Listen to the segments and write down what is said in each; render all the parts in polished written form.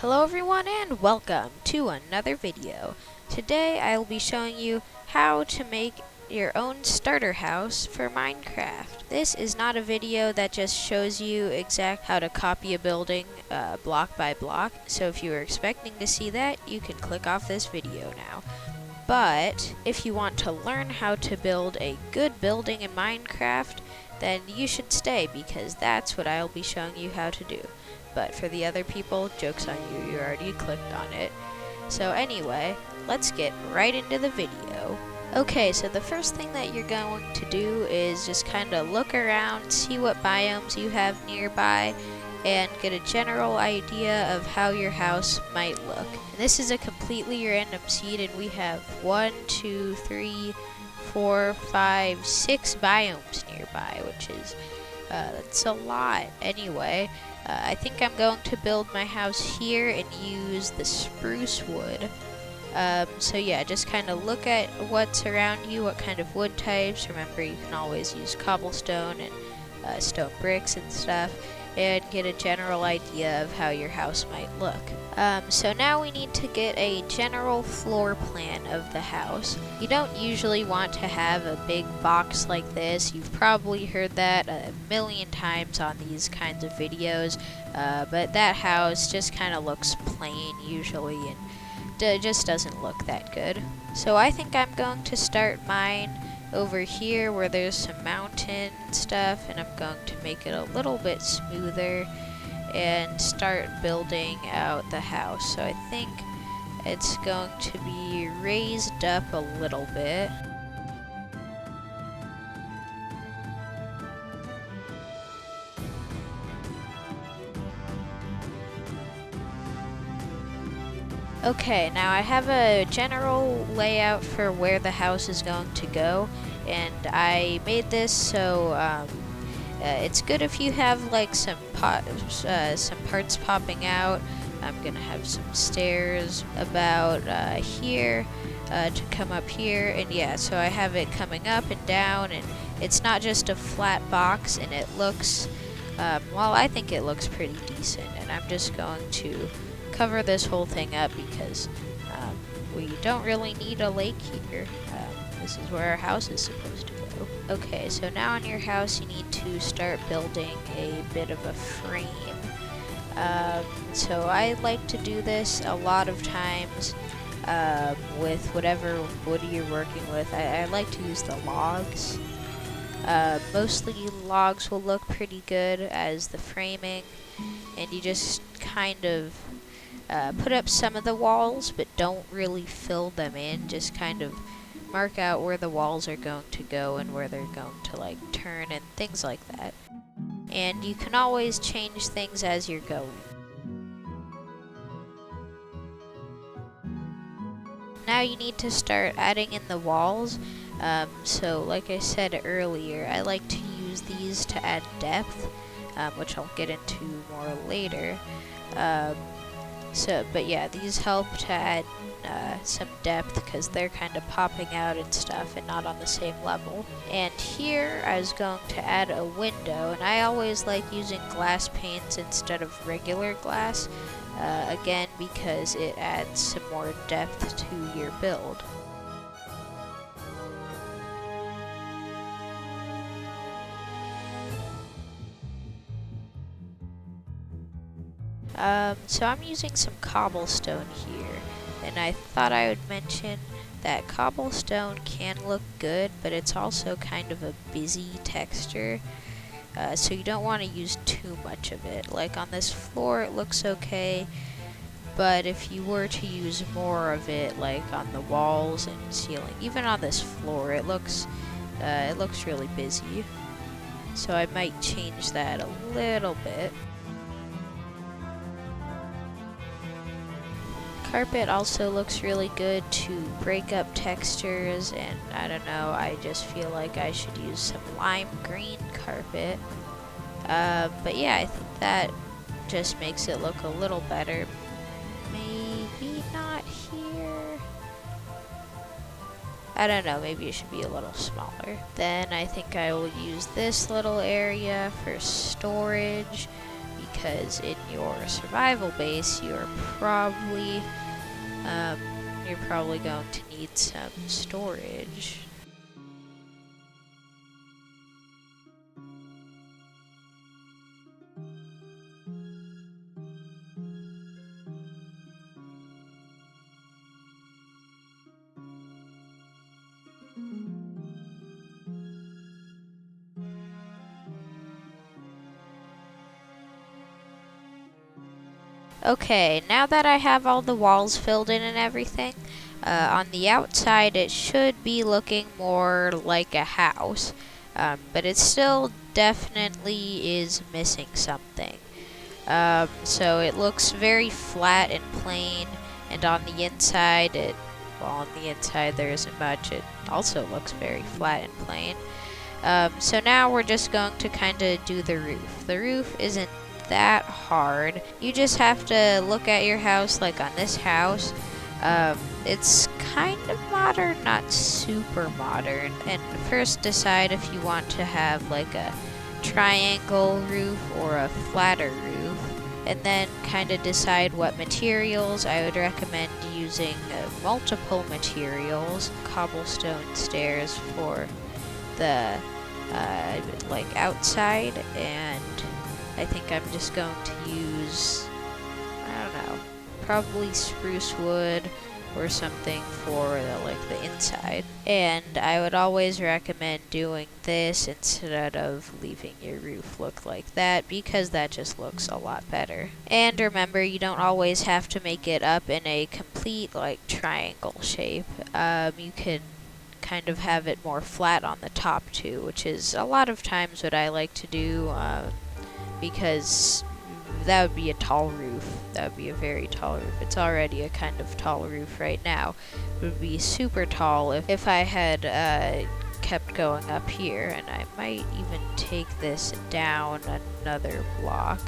Hello everyone and welcome to another video. Today I will be showing you how to make your own starter house for Minecraft. This is not a video that just shows you exact how to copy a building block by block, so if you were expecting to see that, you can click off this video now. But if you want to learn how to build a good building in Minecraft, then you should stay because that's what I'll be showing you how to do. But for the other people, joke's on you, you already clicked on it. So anyway, let's get right into the video. Okay, so the first thing that you're going to do is just kind of look around, see what biomes you have nearby, and get a general idea of how your house might look. And this is a completely random seed, and we have 1, 2, 3, 4, 5, 6 biomes nearby, which is that's a lot. Anyway, I think I'm going to build my house here and use the spruce wood. So yeah, just kind of look at what's around you, what kind of wood types. Remember, you can always use cobblestone and stone bricks and stuff, and get a general idea of how your house might look. So now we need to get a general floor plan of the house. You don't usually want to have a big box like this. You've probably heard that a million times on these kinds of videos, but that house just kind of looks plain usually, and just doesn't look that good. So I think I'm going to start mine over here where there's some mountain stuff, and I'm going to make it a little bit smoother and start building out the house. So I think it's going to be raised up a little bit. Okay, now I have a general layout for where the house is going to go, and I made this so it's good if you have like some parts popping out. I'm gonna have some stairs about here to come up here, and yeah, so I have it coming up and down, and it's not just a flat box, and it looks, well, I think it looks pretty decent, and I'm just going to cover this whole thing up because we don't really need a lake here. This is where our house is supposed to go. Okay, so now on your house you need to start building a bit of a frame. So I like to do this a lot of times with whatever wood you're working with. I like to use the logs. Mostly logs will look pretty good as the framing, and you just kind of put up some of the walls, but don't really fill them in. Just kind of mark out where the walls are going to go and where they're going to like turn and things like that. And you can always change things as you're going. Now you need to start adding in the walls. So like I said earlier, I like to use these to add depth, which I'll get into more later. But yeah, these help to add some depth because they're kind of popping out and stuff and not on the same level. And here I was going to add a window, and I always like using glass panes instead of regular glass, again because it adds some more depth to your build. So I'm using some cobblestone here, and I thought I would mention that cobblestone can look good, but it's also kind of a busy texture, so you don't want to use too much of it. Like on this floor it looks okay, but if you were to use more of it, like on the walls and ceiling, even on this floor, it looks really busy. So I might change that a little bit. Carpet also looks really good to break up textures, and I don't know, I just feel like I should use some lime green carpet. But yeah, I think that just makes it look a little better. Maybe not here. I don't know, maybe it should be a little smaller. Then I think I will use this little area for storage, because in your survival base you're probably going to need some storage. Okay, now that I have all the walls filled in and everything, on the outside it should be looking more like a house, but it still definitely is missing something. So it looks very flat and plain, and on the inside on the inside there isn't much. It also looks very flat and plain. So now we're just going to kind of do the roof. The roof isn't that hard. You just have to look at your house like on this house. It's kind of modern, not super modern. And first decide if you want to have like a triangle roof or a flatter roof. And then kind of decide what materials. I would recommend using multiple materials. Cobblestone stairs for the like outside, and I think I'm just going to use, I don't know, probably spruce wood or something for the inside. And I would always recommend doing this instead of leaving your roof look like that, because that just looks a lot better. And remember, you don't always have to make it up in a complete triangle shape. You can kind of have it more flat on the top too, which is a lot of times what I like to do, because that would be a tall roof. That would be a very tall roof. It's already a kind of tall roof right now. It would be super tall if I had kept going up here, and I might even take this down another block.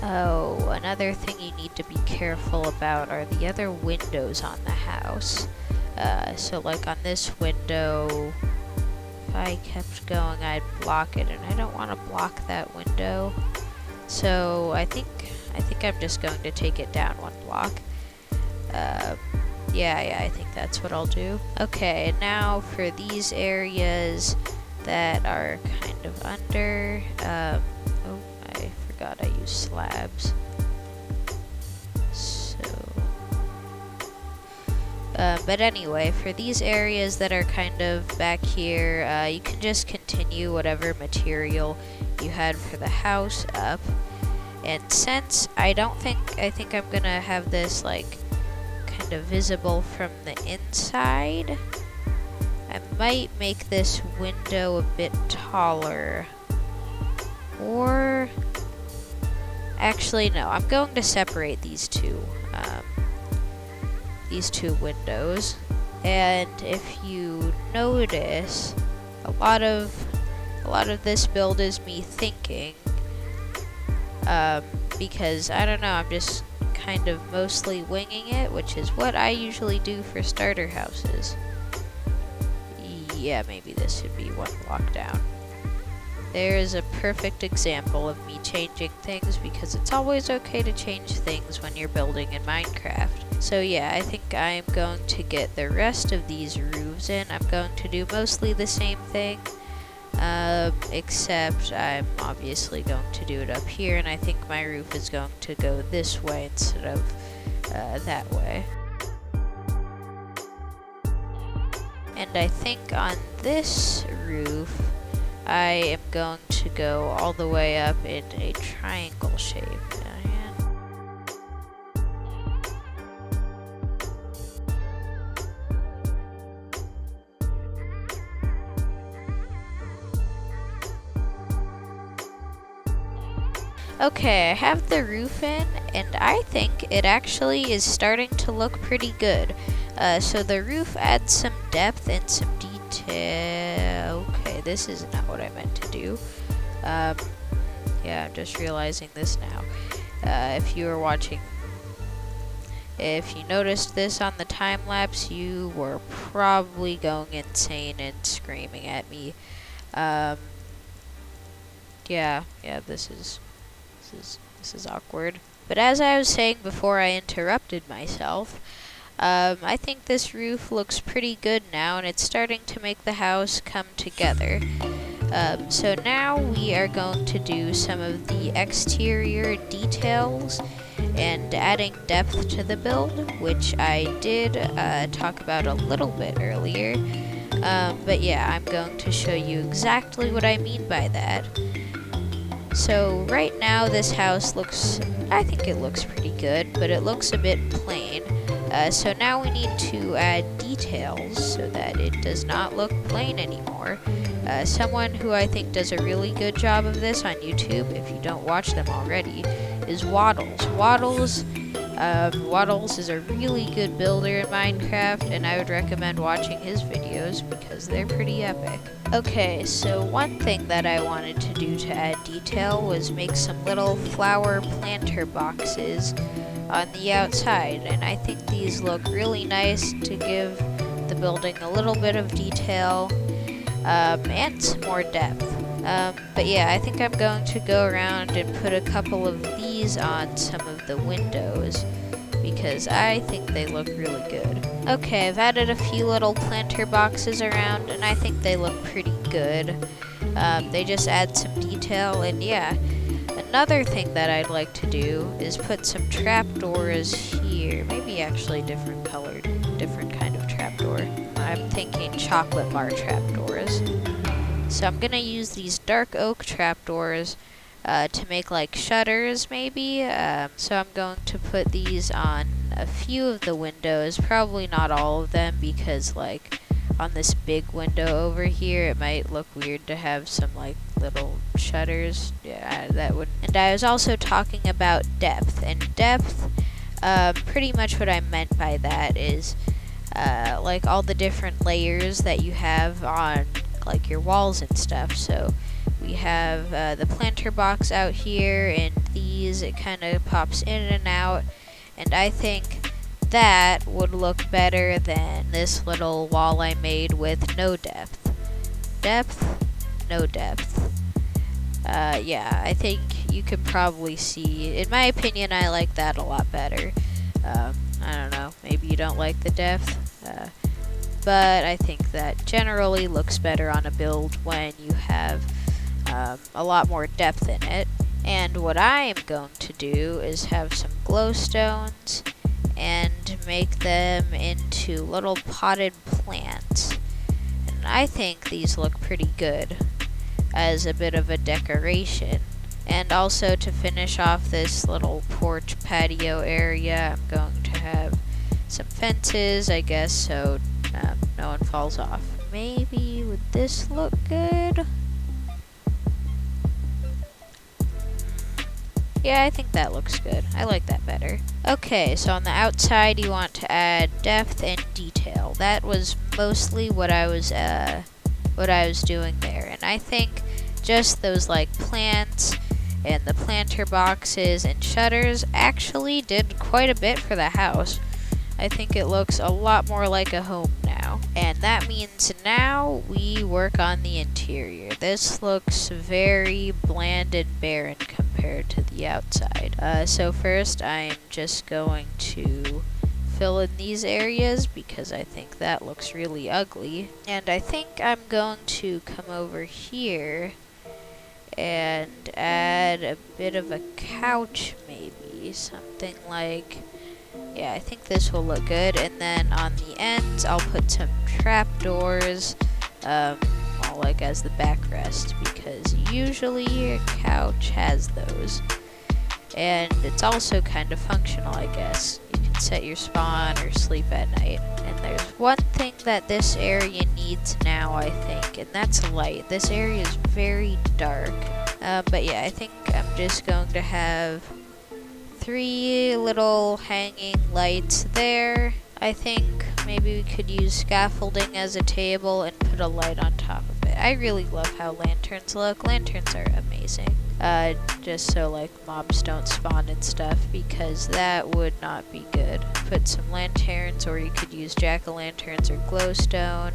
Oh, another thing you need to be careful about are the other windows on the house. So like on this window, if I kept going, I'd block it, and I don't want to block that window. So I think I'm just going to take it down one block. Yeah, I think that's what I'll do. Okay, now for these areas that are kind of under, oh, I forgot I used slabs. But anyway, for these areas that are kind of back here, you can just continue whatever material you had for the house up. And since I think I'm gonna have this kind of visible from the inside, I might make this window a bit taller. Or actually, no, I'm going to separate these two windows. And if you notice, a lot of this build is me thinking, because I don't know, I'm just kind of mostly winging it, which is what I usually do for starter houses. Yeah, maybe this should be one block down. There is a perfect example of me changing things, because it's always okay to change things when you're building in Minecraft. So yeah, I think I'm going to get the rest of these roofs in. I'm going to do mostly the same thing, except I'm obviously going to do it up here, and I think my roof is going to go this way instead of that way. And I think on this roof, I am going to go all the way up in a triangle shape. Okay, I have the roof in, and I think it actually is starting to look pretty good. So the roof adds some depth and some detail. Okay, this is not what I meant to do. Yeah, I'm just realizing this now. If you were watching, if you noticed this on the time lapse, you were probably going insane and screaming at me. Yeah, this is awkward. But as I was saying before I interrupted myself, I think this roof looks pretty good now, and it's starting to make the house come together. So now we are going to do some of the exterior details and adding depth to the build, which I did talk about a little bit earlier. But yeah, I'm going to show you exactly what I mean by that. So right now this house I think it looks pretty good, but it looks a bit plain. So now we need to add details so that it does not look plain anymore. Someone who I think does a really good job of this on YouTube, if you don't watch them already, is Waddles. Waddles is a really good builder in Minecraft, and I would recommend watching his videos because they're pretty epic. Okay, so one thing that I wanted to do to add detail was make some little flower planter boxes on the outside, and I think these look really nice to give the building a little bit of detail and some more depth. But yeah, I think I'm going to go around and put a couple of these on some of the windows because I think they look really good. Okay, I've added a few little planter boxes around, and I think they look pretty good. They just add some detail, and yeah. Another thing that I'd like to do is put some trapdoors here. Maybe actually different kind of trapdoor. I'm thinking chocolate bar trapdoors. So I'm gonna use these dark oak trapdoors to make like shutters maybe. So I'm going to put these on a few of the windows, probably not all of them, because like on this big window over here it might look weird to have some like little shutters. Yeah, that would. And I was also talking about depth, and depth, pretty much what I meant by that is like all the different layers that you have on like your walls and stuff. So we have the planter box out here, and these, it kind of pops in and out, and I think that would look better than this little wall I made with no depth. No depth. Yeah, I think you can probably see, in my opinion, I like that a lot better. I don't know, maybe you don't like the depth, but I think that generally looks better on a build when you have a lot more depth in it. And what I am going to do is have some glowstones and make them into little potted plants. And I think these look pretty good as a bit of a decoration. And also to finish off this little porch patio area, I'm going to have some fences, I guess, so no one falls off. Maybe would this look good? Yeah, I think that looks good. I like that better. Okay, so on the outside you want to add depth and detail. That was mostly what I was doing there. And I think just those like plants and the planter boxes and shutters actually did quite a bit for the house. I think it looks a lot more like a home now. And that means now we work on the interior. This looks very bland and barren compared to the outside. So first I'm just going to fill in these areas because I think that looks really ugly. And I think I'm going to come over here and add a bit of a couch maybe. Something like, yeah, I think this will look good. And then on the ends, I'll put some trapdoors, well, like as the backrest, because usually a couch has those. And it's also kind of functional, I guess. You can set your spawn or sleep at night. And there's one thing that this area needs now, I think, and that's light. This area is very dark. But yeah, I think I'm just going to have 3 little hanging lights there. I think maybe we could use scaffolding as a table and put a light on top of it. I really love how lanterns look. Lanterns are amazing. Just so like mobs don't spawn and stuff, because that would not be good. Put some lanterns, or you could use jack-o'-lanterns or glowstone.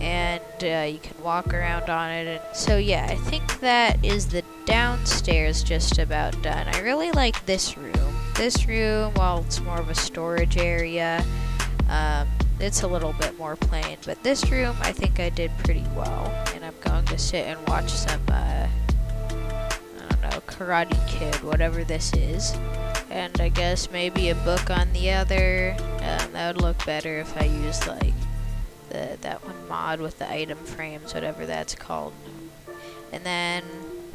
and you can walk around on it. And so yeah, I think that is the downstairs just about done. I really like this room. This room, while it's more of a storage area, it's a little bit more plain, but this room I think I did pretty well. And I'm going to sit and watch some, I don't know, Karate Kid, whatever this is. And I guess maybe a book on the other. That would look better if I used like that one mod with the item frames, whatever that's called. And then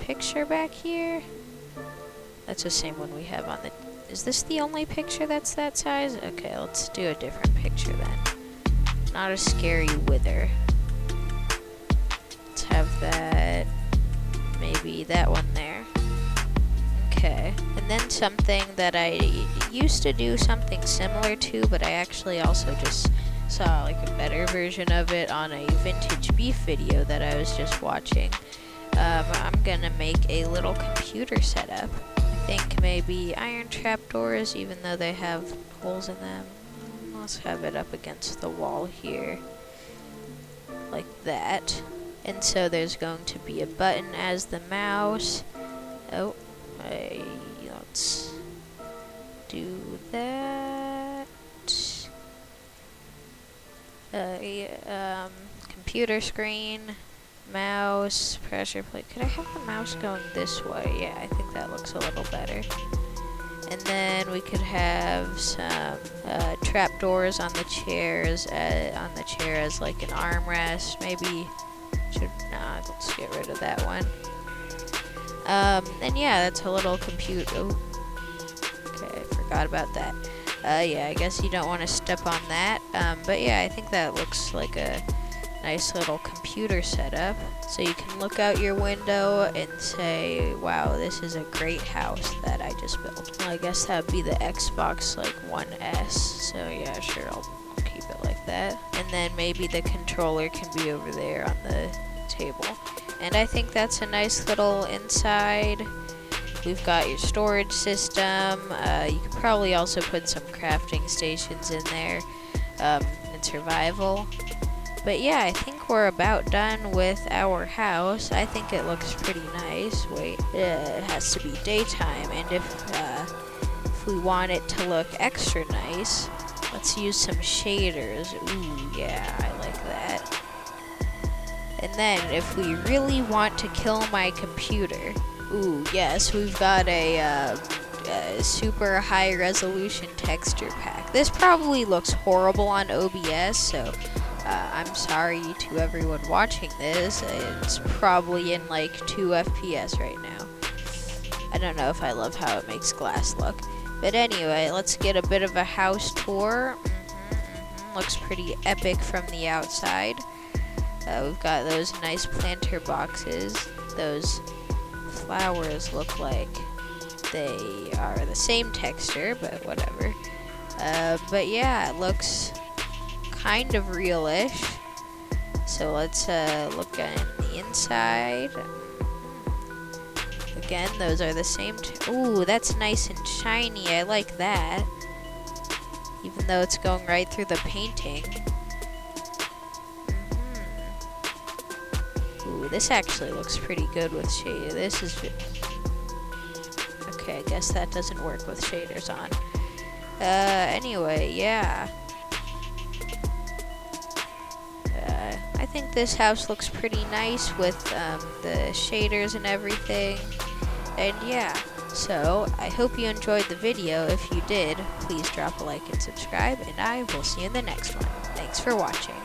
picture back here. That's the same one we have on the... Is this the only picture that's that size? Okay, let's do a different picture then. Not a scary wither. Let's have that. Maybe that one there. Okay. And then something that I used to do something similar to, but I actually also just saw like a better version of it on a vintage beef video that I was just watching. I'm gonna make a little computer setup. I think maybe iron trapdoors, even though they have holes in them. Let's have it up against the wall here, like that. And so there's going to be a button as the mouse. Oh, let's do that. Computer screen, mouse, pressure plate. Could I have the mouse going this way? Yeah, I think that looks a little better. And then we could have some trapdoors on the chairs, on the chair as like an armrest. Maybe let's get rid of that one. And yeah, that's a little computer. Oh, okay, I forgot about that. Yeah, I guess you don't want to step on that. But yeah, I think that looks like a nice little computer setup. So you can look out your window and say, wow, this is a great house that I just built. Well, I guess that would be the Xbox like One S. So yeah, sure, I'll keep it like that. And then maybe the controller can be over there on the table. And I think that's a nice little inside. We've got your storage system. You could probably also put some crafting stations in there, and survival. But yeah, I think we're about done with our house. I think it looks pretty nice. Wait, it has to be daytime, and if we want it to look extra nice, let's use some shaders. Ooh, yeah, I like that. And then if we really want to kill my computer, ooh, yes, we've got a super high resolution texture pack. This probably looks horrible on OBS, so I'm sorry to everyone watching this. It's probably in like 2 FPS right now. I don't know if I love how it makes glass look. But anyway, let's get a bit of a house tour. Looks pretty epic from the outside. We've got those nice planter boxes. Those flowers look like they are the same texture, but whatever. But yeah, it looks kind of realish. So let's look at the inside. Again, those are the same. Ooh, that's nice and shiny. I like that. Even though it's going right through the painting. Ooh, this actually looks pretty good with shade. This is... Okay, I guess that doesn't work with shaders on. Anyway, yeah. I think this house looks pretty nice with the shaders and everything. And yeah, so I hope you enjoyed the video. If you did, please drop a like and subscribe, and I will see you in the next one. Thanks for watching.